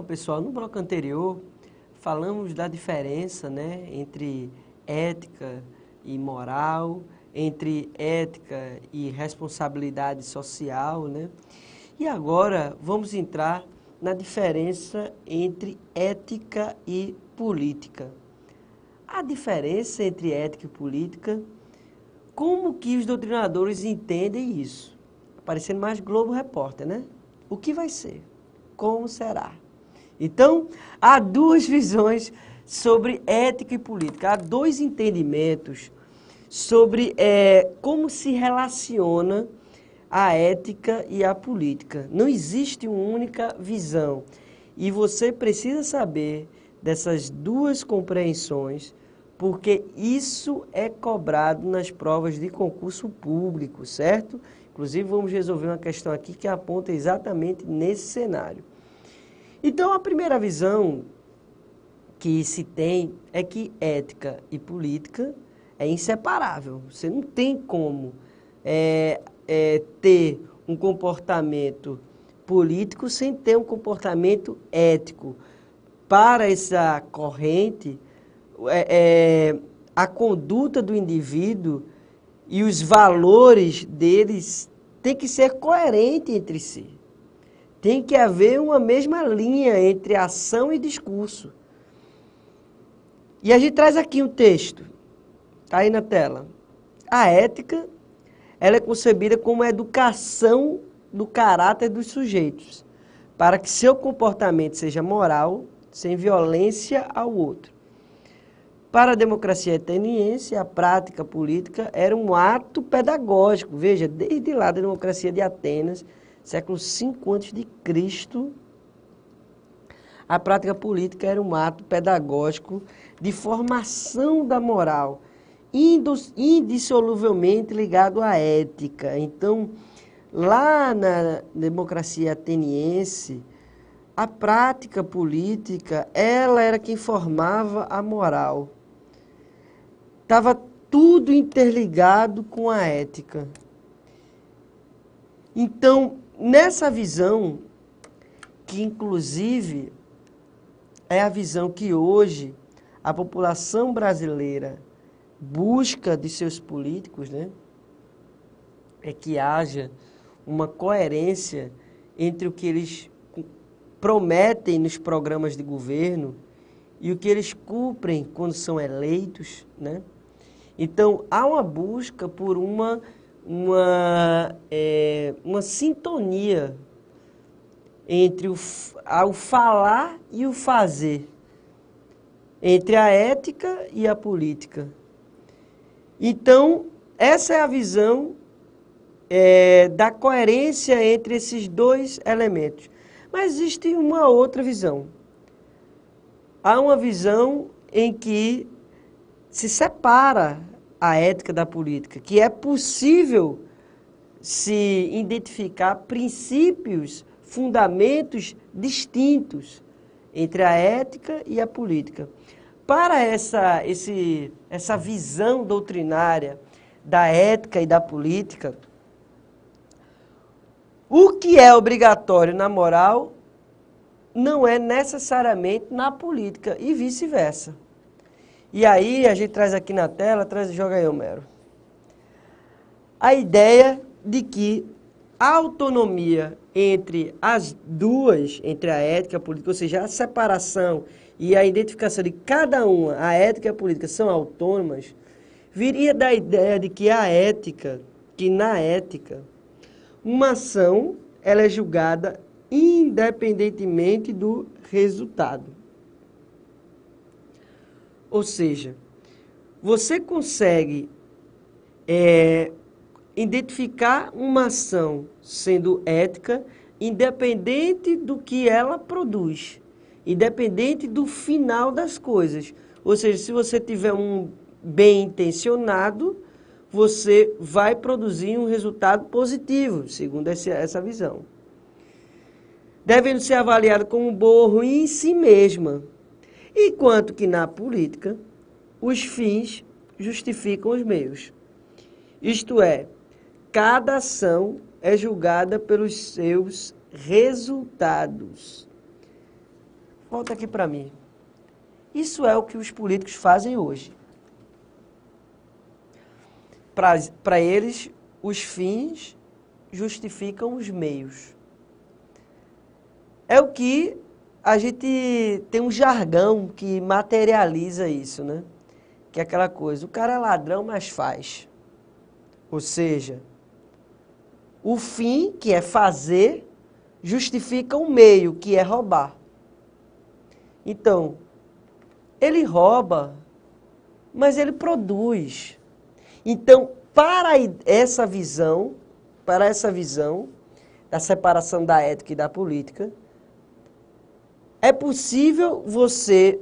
Então, pessoal, no bloco anterior, falamos da diferença, né, entre ética e moral, entre ética e responsabilidade social, né? E agora vamos entrar na diferença entre ética e política. A diferença entre ética e política, como que os doutrinadores entendem isso? Parecendo mais Globo Repórter, né? O que vai ser? Como será? Então, há duas visões sobre ética e política. Há dois entendimentos sobre como se relaciona a ética e a política. Não existe uma única visão. E você precisa saber dessas duas compreensões, porque isso é cobrado nas provas de concurso público, certo? Inclusive, vamos resolver uma questão aqui que aponta exatamente nesse cenário. Então, a primeira visão que se tem é que ética e política é inseparável. Você não tem como ter um comportamento político sem ter um comportamento ético. Para essa corrente, a conduta do indivíduo e os valores deles têm que ser coerentes entre si. Tem que haver uma mesma linha entre ação e discurso. E a gente traz aqui um texto, está aí na tela. A ética, ela é concebida como a educação do caráter dos sujeitos, para que seu comportamento seja moral, sem violência ao outro. Para a democracia ateniense, a prática política era um ato pedagógico. Veja, desde lá da democracia de Atenas, século V a.C., a prática política era um ato pedagógico de formação da moral, indissoluvelmente ligado à ética. Então, lá na democracia ateniense, a prática política, ela era quem formava a moral. Estava tudo interligado com a ética. Então, nessa visão, que inclusive é a visão que hoje a população brasileira busca de seus políticos, né? É que haja uma coerência entre o que eles prometem nos programas de governo e o que eles cumprem quando são eleitos, né? Então, há uma busca por uma sintonia entre o falar e o fazer, entre a ética e a política. Então, essa é a visão da coerência entre esses dois elementos. Mas existe uma outra visão. Há uma visão em que se separa a ética da política, que é possível se identificar princípios, fundamentos distintos entre a ética e a política. Para essa visão doutrinária da ética e da política, o que é obrigatório na moral não é necessariamente na política e vice-versa. E aí a gente traz aqui na tela, joga aí, Homero, a ideia de que a autonomia entre as duas, entre a ética e a política, ou seja, a separação e a identificação de cada uma, a ética e a política, são autônomas, viria da ideia de que na ética, uma ação ela é julgada independentemente do resultado. Ou seja, você consegue identificar uma ação sendo ética independente do que ela produz, independente do final das coisas. Ou seja, se você tiver um bem intencionado, você vai produzir um resultado positivo, segundo essa visão. Devendo ser avaliado como boa ou ruim em si mesma. Enquanto que na política, os fins justificam os meios. Isto é, cada ação é julgada pelos seus resultados. volta aqui para mim. Isso é o que os políticos fazem hoje. Para eles, os fins justificam os meios. É o que a gente tem um jargão que materializa isso, né? Que é aquela coisa, o cara é ladrão, mas faz. Ou seja, o fim, que é fazer, justifica o meio, que é roubar. Então, ele rouba, mas ele produz. Então, para essa visão da separação da ética e da política, é possível você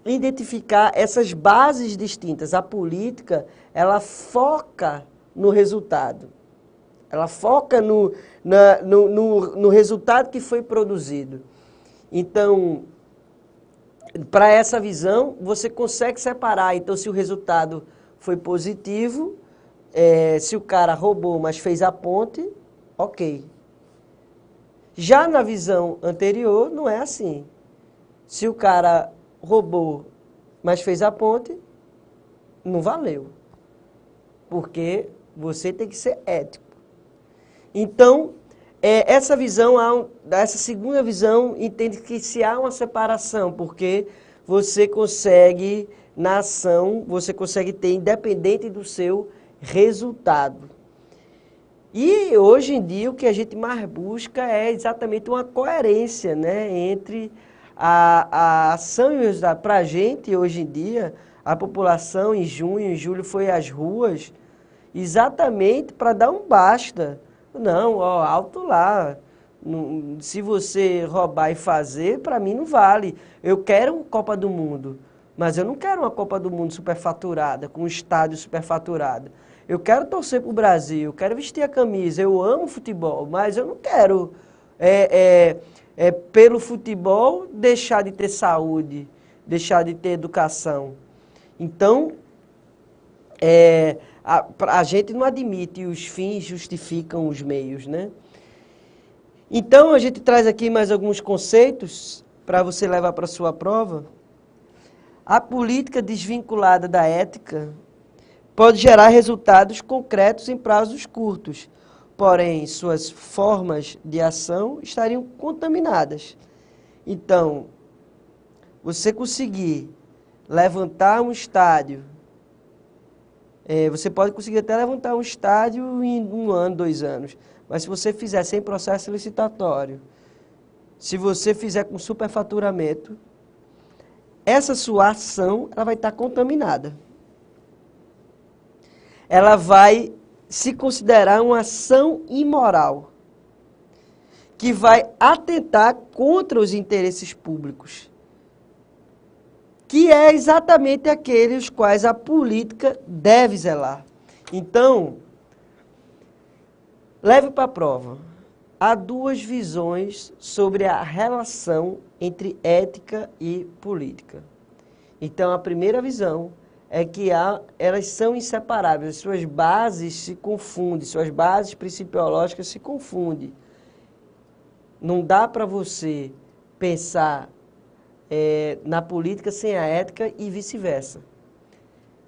identificar essas bases distintas. A política, ela foca no resultado. Ela foca no resultado que foi produzido. Então, para essa visão, você consegue separar. Então, se o resultado foi positivo, se o cara roubou, mas fez a ponte, ok. Já na visão anterior, não é assim. Se o cara roubou, mas fez a ponte, não valeu. Porque você tem que ser ético. Então, essa segunda visão, entende que se há uma separação, porque você consegue, na ação, você consegue ter independente do seu resultado. E hoje em dia o que a gente mais busca é exatamente uma coerência, né, entre a ação e o resultado. Para a gente, hoje em dia, a população em junho, em julho foi às ruas exatamente para dar um basta. Não, ó, alto lá. Se você roubar e fazer, para mim não vale. Eu quero uma Copa do Mundo, mas eu não quero uma Copa do Mundo superfaturada, com um estádio superfaturado. Eu quero torcer para o Brasil, eu quero vestir a camisa, eu amo futebol, mas eu não quero, pelo futebol, deixar de ter saúde, deixar de ter educação. Então, a gente não admite os fins justificam os meios, né? Então, a gente traz aqui mais alguns conceitos para você levar para a sua prova. A política desvinculada da ética pode gerar resultados concretos em prazos curtos, porém, suas formas de ação estariam contaminadas. Então, você conseguir levantar um estádio, você pode conseguir até levantar um estádio em 1 ano, 2 anos, mas se você fizer sem processo licitatório, se você fizer com superfaturamento, essa sua ação ela vai estar contaminada. Ela vai se considerar uma ação imoral, que vai atentar contra os interesses públicos, que é exatamente aqueles quais a política deve zelar. Então, leve para a prova. Há 2 visões sobre a relação entre ética e política. Então, a primeira visão é que elas são inseparáveis, suas bases se confundem, suas bases principiológicas se confundem. Não dá para você pensar na política sem a ética e vice-versa.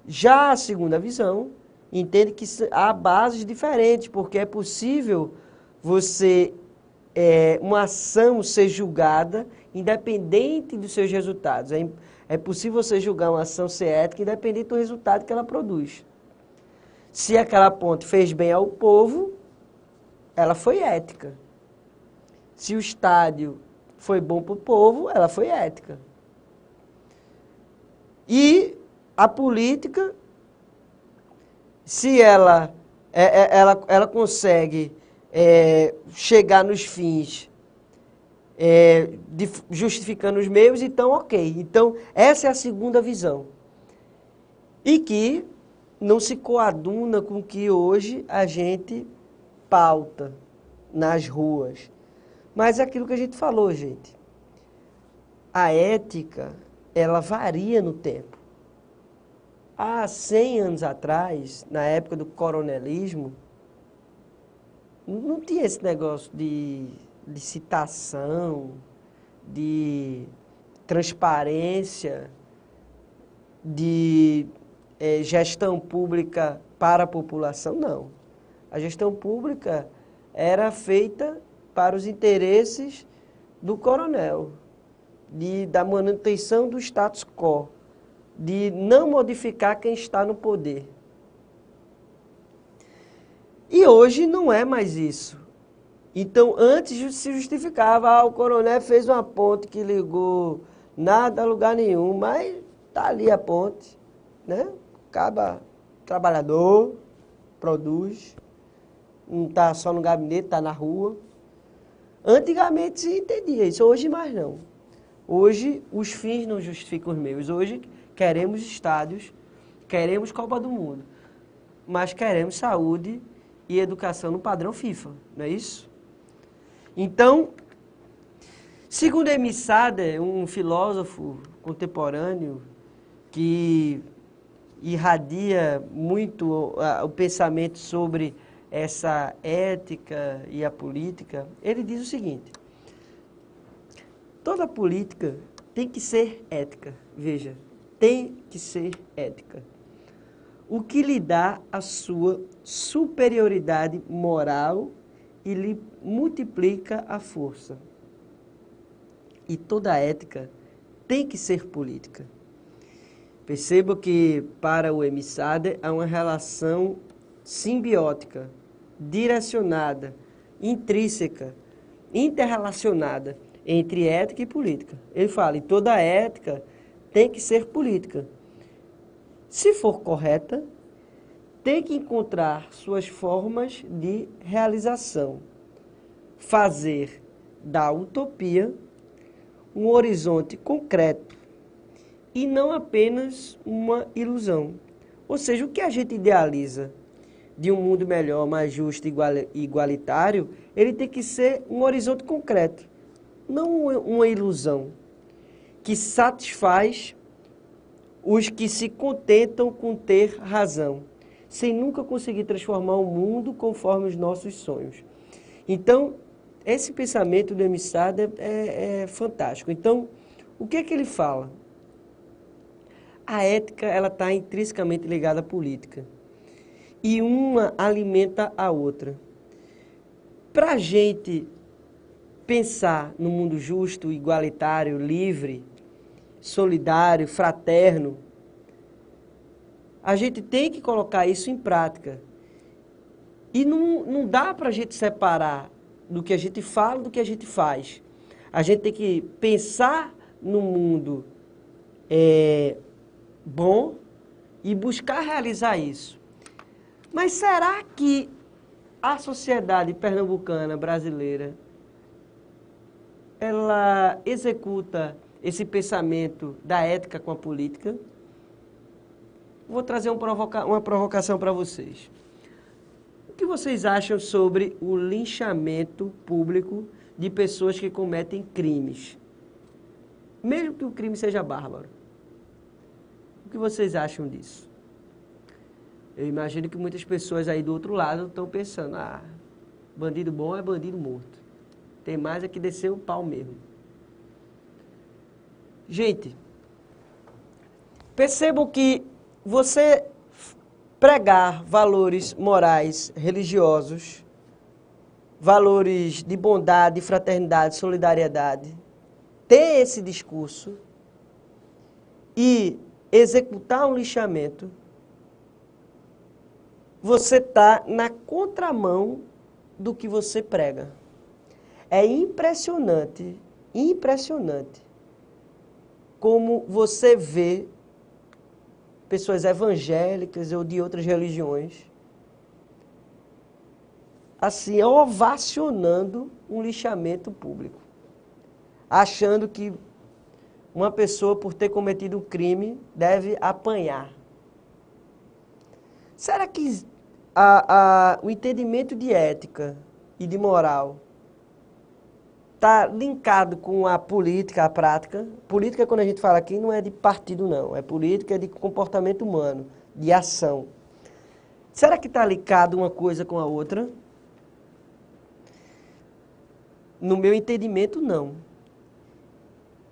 Já a segunda visão entende que há bases diferentes, porque é possível uma ação ser julgada independente dos seus resultados. É possível você julgar uma ação ser ética independente do resultado que ela produz. Se aquela ponte fez bem ao povo, ela foi ética. Se o estádio foi bom para o povo, ela foi ética. E a política, se ela consegue chegar nos fins justificando os meios, então ok. Então, essa é a segunda visão. E que não se coaduna com o que hoje a gente pauta nas ruas. Mas é aquilo que a gente falou, gente. A ética, ela varia no tempo. Há 100 anos atrás, na época do coronelismo, não tinha esse negócio de licitação, de transparência, de gestão pública para a população, não. A gestão pública era feita para os interesses do coronel, da manutenção do status quo, de não modificar quem está no poder. E hoje não é mais isso. Então, antes se justificava, o coronel fez uma ponte que ligou nada a lugar nenhum, mas está ali a ponte, né? Acaba trabalhador, produz, não está só no gabinete, está na rua. Antigamente se entendia isso, hoje mais não. Hoje os fins não justificam os meios. Hoje queremos estádios, queremos Copa do Mundo, mas queremos saúde e educação no padrão FIFA, não é isso? Então, segundo Emile Sader, um filósofo contemporâneo que irradia muito o pensamento sobre essa ética e a política, ele diz o seguinte: toda política tem que ser ética, veja, tem que ser ética. O que lhe dá a sua superioridade moral e lhe multiplica a força. E toda ética tem que ser política. Perceba que, para o Emile Sader, há uma relação simbiótica, direcionada, intrínseca, interrelacionada entre ética e política. Ele fala, e toda ética tem que ser política. Se for correta, tem que encontrar suas formas de realização. Fazer da utopia um horizonte concreto e não apenas uma ilusão. Ou seja, o que a gente idealiza de um mundo melhor, mais justo e igualitário, ele tem que ser um horizonte concreto, não uma ilusão, que satisfaz os que se contentam com ter razão, sem nunca conseguir transformar o mundo conforme os nossos sonhos. Então, esse pensamento do Emile Sader é fantástico. Então, o que é que ele fala? A ética ela está intrinsecamente ligada à política. E uma alimenta a outra. Para a gente pensar no mundo justo, igualitário, livre, solidário, fraterno, a gente tem que colocar isso em prática. E não dá para a gente separar do que a gente fala do que a gente faz. A gente tem que pensar no mundo bom e buscar realizar isso. Mas será que a sociedade pernambucana brasileira ela executa esse pensamento da ética com a política? Vou trazer uma provocação para vocês. O que vocês acham sobre o linchamento público de pessoas que cometem crimes? Mesmo que o crime seja bárbaro. O que vocês acham disso? Eu imagino que muitas pessoas aí do outro lado estão pensando, bandido bom é bandido morto. Tem mais é que descer o pau mesmo. Gente, percebam que você pregar valores morais, religiosos, valores de bondade, fraternidade, solidariedade, ter esse discurso e executar um lixamento, você está na contramão do que você prega. É impressionante, impressionante como você vê pessoas evangélicas ou de outras religiões assim, ovacionando um lixamento público, achando que uma pessoa, por ter cometido um crime, deve apanhar. Será que o entendimento de ética e de moral está linkado com a política, a prática? Política, quando a gente fala aqui, não é de partido, não. É política de comportamento humano, de ação. Será que está linkado uma coisa com a outra? No meu entendimento, não.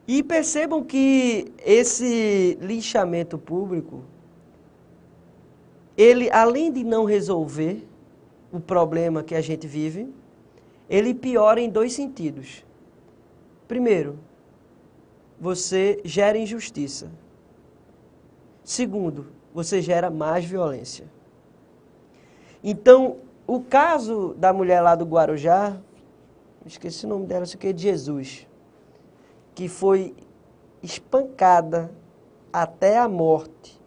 E percebam que esse linchamento público, ele, além de não resolver o problema que a gente vive, ele piora em dois sentidos. Primeiro, você gera injustiça. Segundo, você gera mais violência. Então, o caso da mulher lá do Guarujá, esqueci o nome dela, isso aqui é de Jesus, que foi espancada até a morte,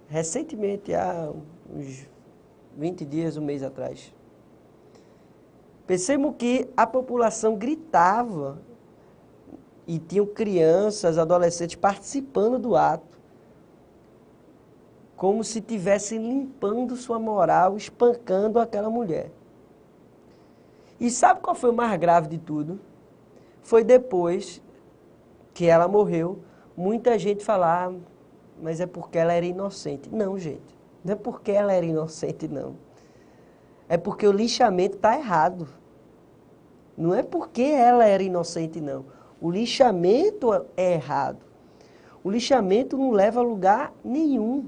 recentemente, há uns 20 dias, um mês atrás. Percebam que a população gritava e tinham crianças, adolescentes participando do ato, como se estivessem limpando sua moral, espancando aquela mulher. E sabe qual foi o mais grave de tudo? Foi depois que ela morreu, muita gente falar, mas é porque ela era inocente. Não, gente, não é porque ela era inocente, não. É porque o linchamento está errado. Não é porque ela era inocente, não. O linchamento é errado. O linchamento não leva a lugar nenhum.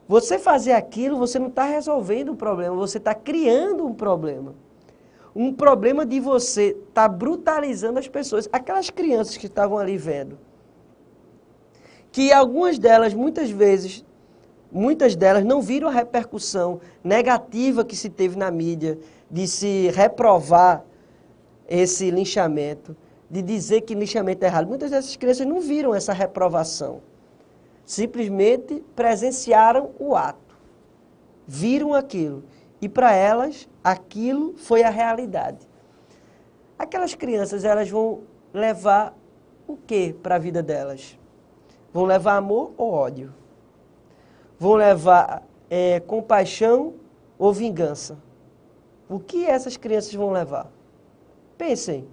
Você fazer aquilo, você não está resolvendo um problema, você está criando um problema. Um problema de você estar brutalizando as pessoas. Aquelas crianças que estavam ali vendo. Que algumas delas, muitas delas não viram a repercussão negativa que se teve na mídia, de se reprovar esse linchamento, de dizer que linchamento é errado. Muitas dessas crianças não viram essa reprovação. Simplesmente presenciaram o ato, viram aquilo, e para elas aquilo foi a realidade. Aquelas crianças, elas vão levar o que para a vida delas? Vão levar amor ou ódio? Vão levar compaixão ou vingança? O que essas crianças vão levar? Pensem.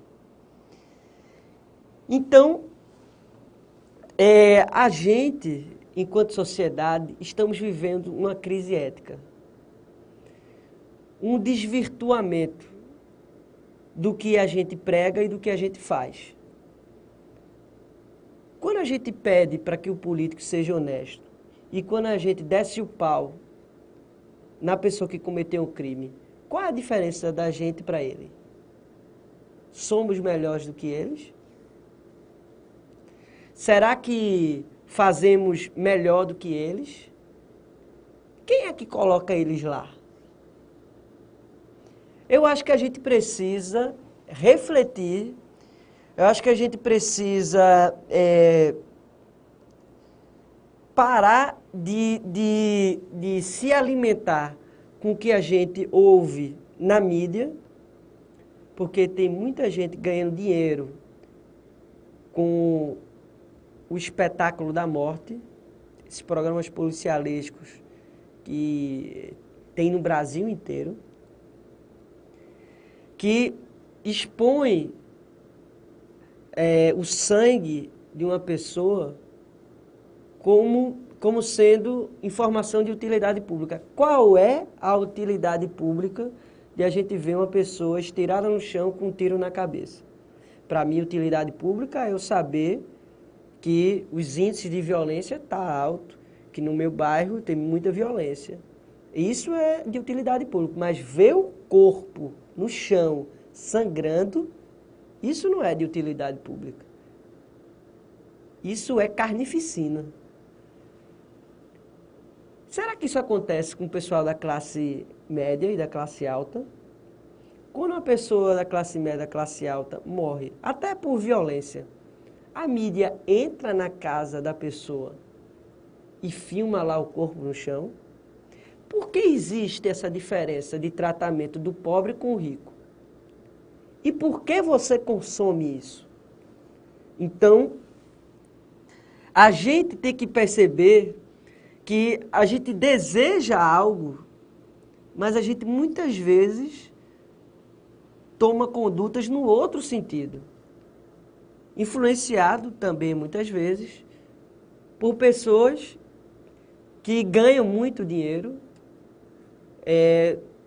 Então, a gente, enquanto sociedade, estamos vivendo uma crise ética. Um desvirtuamento do que a gente prega e do que a gente faz. Quando a gente pede para que o político seja honesto e quando a gente desce o pau na pessoa que cometeu um crime, qual é a diferença da gente para ele? Somos melhores do que eles? Será que fazemos melhor do que eles? Quem é que coloca eles lá? Eu acho que a gente precisa refletir, eu acho que a gente precisa parar de se alimentar com o que a gente ouve na mídia, porque tem muita gente ganhando dinheiro com o espetáculo da morte, esses programas policialescos que tem no Brasil inteiro, que expõe o sangue de uma pessoa como sendo informação de utilidade pública. Qual é a utilidade pública de a gente ver uma pessoa estirada no chão com um tiro na cabeça? Para mim, utilidade pública é eu saber que os índices de violência estão altos, que no meu bairro tem muita violência. Isso é de utilidade pública, mas ver o corpo no chão sangrando, isso não é de utilidade pública. Isso é carnificina. Será que isso acontece com o pessoal da classe média e da classe alta? Quando uma pessoa da classe média e da classe alta morre, até por violência, a mídia entra na casa da pessoa e filma lá o corpo no chão? Por que existe essa diferença de tratamento do pobre com o rico? E por que você consome isso? Então, a gente tem que perceber que a gente deseja algo, mas a gente muitas vezes toma condutas no outro sentido. Influenciado também muitas vezes por pessoas que ganham muito dinheiro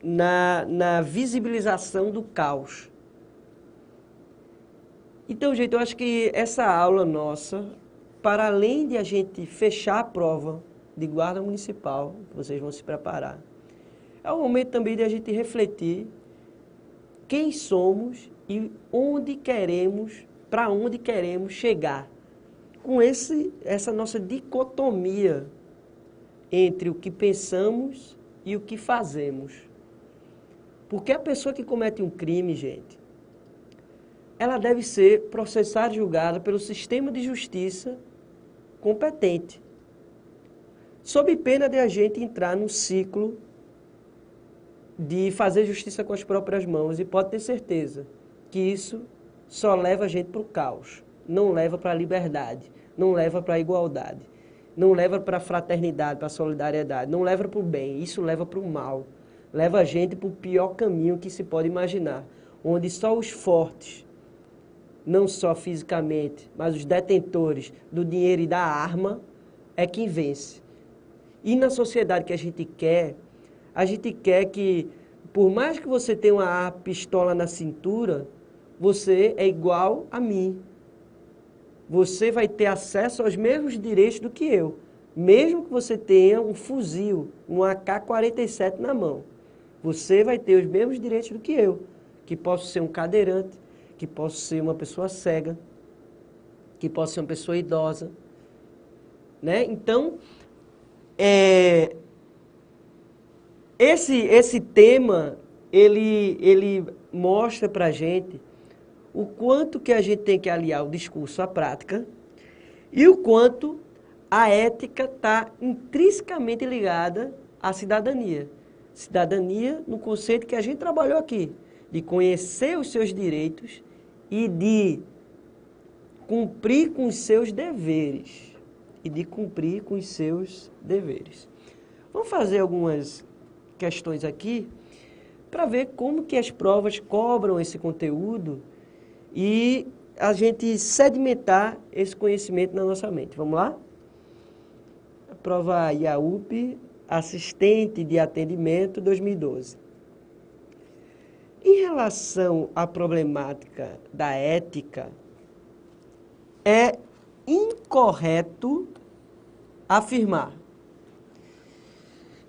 na visibilização do caos. Então, gente, eu acho que essa aula nossa, para além de a gente fechar a prova de guarda municipal, que vocês vão se preparar, é o momento também de a gente refletir quem somos e onde queremos, para onde queremos chegar. Com essa nossa dicotomia entre o que pensamos e o que fazemos. Porque a pessoa que comete um crime, gente, ela deve ser processada e julgada pelo sistema de justiça competente, sob pena de a gente entrar num ciclo de fazer justiça com as próprias mãos, e pode ter certeza que isso só leva a gente para o caos, não leva para a liberdade, não leva para a igualdade, não leva para a fraternidade, para a solidariedade, não leva para o bem, isso leva para o mal, leva a gente para o pior caminho que se pode imaginar, onde só os fortes, não só fisicamente, mas os detentores do dinheiro e da arma, é quem vence. E na sociedade que a gente quer que, por mais que você tenha uma pistola na cintura, você é igual a mim. Você vai ter acesso aos mesmos direitos do que eu, mesmo que você tenha um fuzil, um AK-47 na mão. Você vai ter os mesmos direitos do que eu, que posso ser um cadeirante, que posso ser uma pessoa cega, que posso ser uma pessoa idosa, né? Então, esse tema, ele mostra para a gente o quanto que a gente tem que aliar o discurso à prática e o quanto a ética está intrinsecamente ligada à cidadania. Cidadania no conceito que a gente trabalhou aqui, de conhecer os seus direitos e de cumprir com os seus deveres. Vamos fazer algumas questões aqui para ver como que as provas cobram esse conteúdo e a gente sedimentar esse conhecimento na nossa mente. Vamos lá? A prova IAUP, assistente de atendimento 2012. Em relação à problemática da ética, é incorreto afirmar.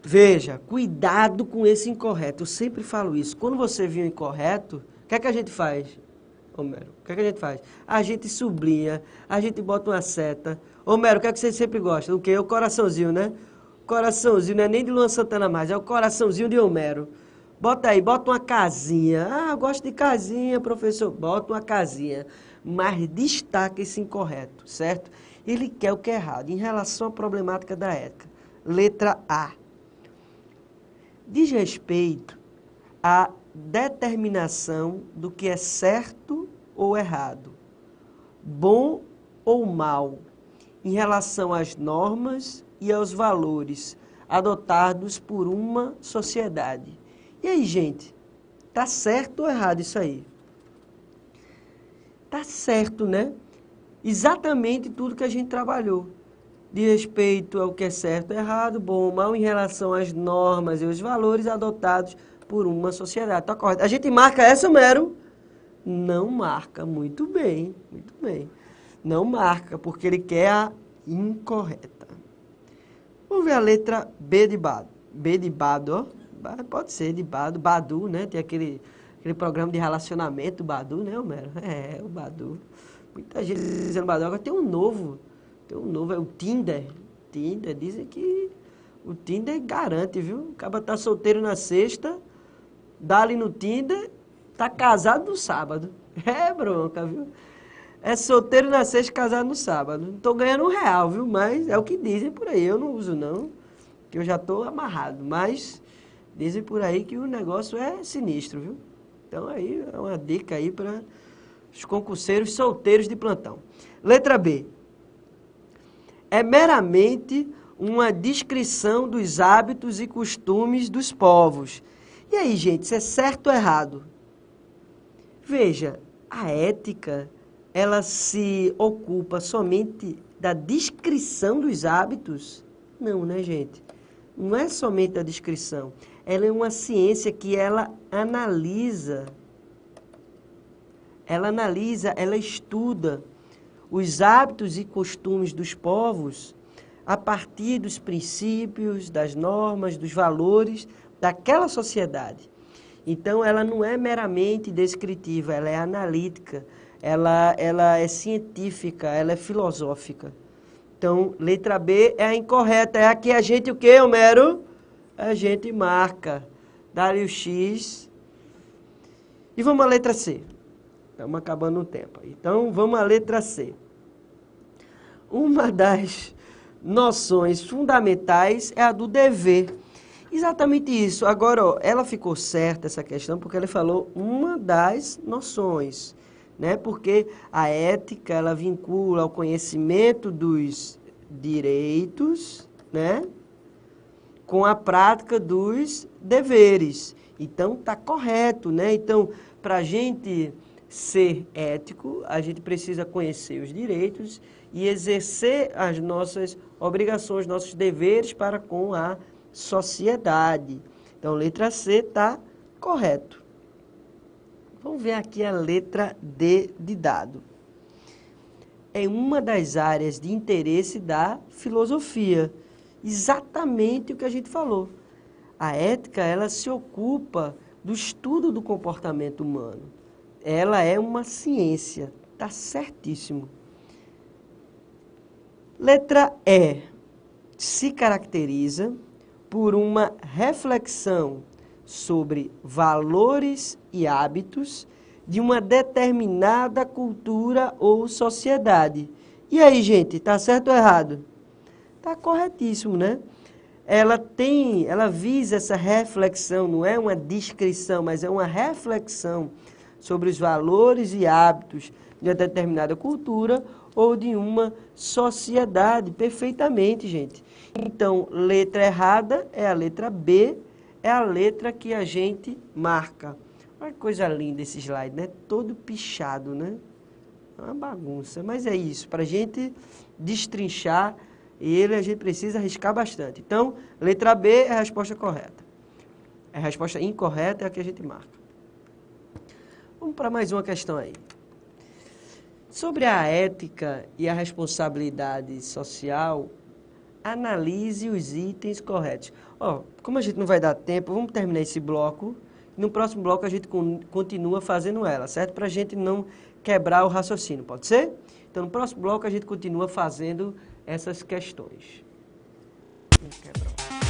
Veja, cuidado com esse incorreto. Eu sempre falo isso. Quando você viu um incorreto, o que é que a gente faz, Homero? O que é que a gente faz? A gente sublinha, a gente bota uma seta. Homero, o que é que você sempre gosta? O quê? O coraçãozinho, né? Coraçãozinho não é nem de Luan Santana mais, é o coraçãozinho de Homero. Bota aí, bota uma casinha. Ah, eu gosto de casinha, professor. Bota uma casinha. Mas destaca esse incorreto, certo? Ele quer o que é errado. Em relação à problemática da ética. Letra A. Diz respeito à determinação do que é certo ou errado, bom ou mal, em relação às normas e aos valores adotados por uma sociedade. E aí, gente, tá certo ou errado isso aí? Tá certo, né? Exatamente tudo que a gente trabalhou. De respeito ao que é certo ou errado, bom ou mal, em relação às normas e os valores adotados por uma sociedade. Tá correto. A gente marca essa, Homero? Não marca. Muito bem, muito bem. Não marca, porque ele quer a incorreta. Vamos ver a letra B de Bado. B de Bado, ó. Pode ser de Bado. Badu, né? Tem aquele programa de relacionamento do Badu, né, Homero? É, o Badu. Muita gente dizendo Badu. Agora tem um novo, é o Tinder. Tinder, dizem que o Tinder garante, viu? O cara tá solteiro na sexta, dá ali no Tinder, tá casado no sábado. É bronca, viu? É solteiro na sexta, casado no sábado. Não tô ganhando R$1, viu? Mas é o que dizem por aí. Eu não uso, não, que eu já tô amarrado. Mas dizem por aí que o negócio é sinistro, viu? Então aí é uma dica aí para os concurseiros solteiros de plantão. Letra B. É meramente uma descrição dos hábitos e costumes dos povos. E aí, gente, isso é certo ou errado? Veja, a ética, ela se ocupa somente da descrição dos hábitos? Não, né, gente? Não é somente a descrição. Ela é uma ciência que ela analisa ela analisa, ela estuda os hábitos e costumes dos povos a partir dos princípios, das normas, dos valores daquela sociedade. Então, ela não é meramente descritiva, ela é analítica, ela é científica, ela é filosófica. Então, letra B é a incorreta. É a que a gente o quê, Homero? A gente marca. Dá-lhe o X. E vamos à letra C. Estamos acabando o tempo. Então, vamos à letra C. Uma das noções fundamentais é a do dever. Exatamente isso. Agora, ó, ela ficou certa, essa questão, porque ela falou uma das noções, né? Porque a ética, ela vincula ao conhecimento dos direitos, né? Com a prática dos deveres. Então, está correto, né? Então, para a gente ser ético, a gente precisa conhecer os direitos e exercer as nossas obrigações, nossos deveres para com a sociedade. Então, letra C está correto. Vamos ver aqui a letra D de dado. É uma das áreas de interesse da filosofia. Exatamente o que a gente falou. A ética, ela se ocupa do estudo do comportamento humano. Ela é uma ciência. Está certíssimo. Letra E. Se caracteriza por uma reflexão sobre valores e hábitos de uma determinada cultura ou sociedade. E aí, gente, está certo ou errado? Está corretíssimo, né? Ela visa essa reflexão, não é uma descrição, mas é uma reflexão sobre os valores e hábitos de uma determinada cultura ou de uma sociedade. Perfeitamente, gente. Então, letra errada é a letra B, é a letra que a gente marca. Olha que coisa linda esse slide, né? Todo pichado, né? É uma bagunça, mas é isso. Para a gente destrinchar ele, a gente precisa arriscar bastante. Então, letra B é a resposta correta. A resposta incorreta é a que a gente marca. Vamos para mais uma questão aí. Sobre a ética e a responsabilidade social, analise os itens corretos. Ó, como a gente não vai dar tempo, vamos terminar esse bloco. No próximo bloco a gente continua fazendo ela, certo? Para a gente não quebrar o raciocínio, pode ser? Então, no próximo bloco a gente continua fazendo essas questões. Vamos quebrar.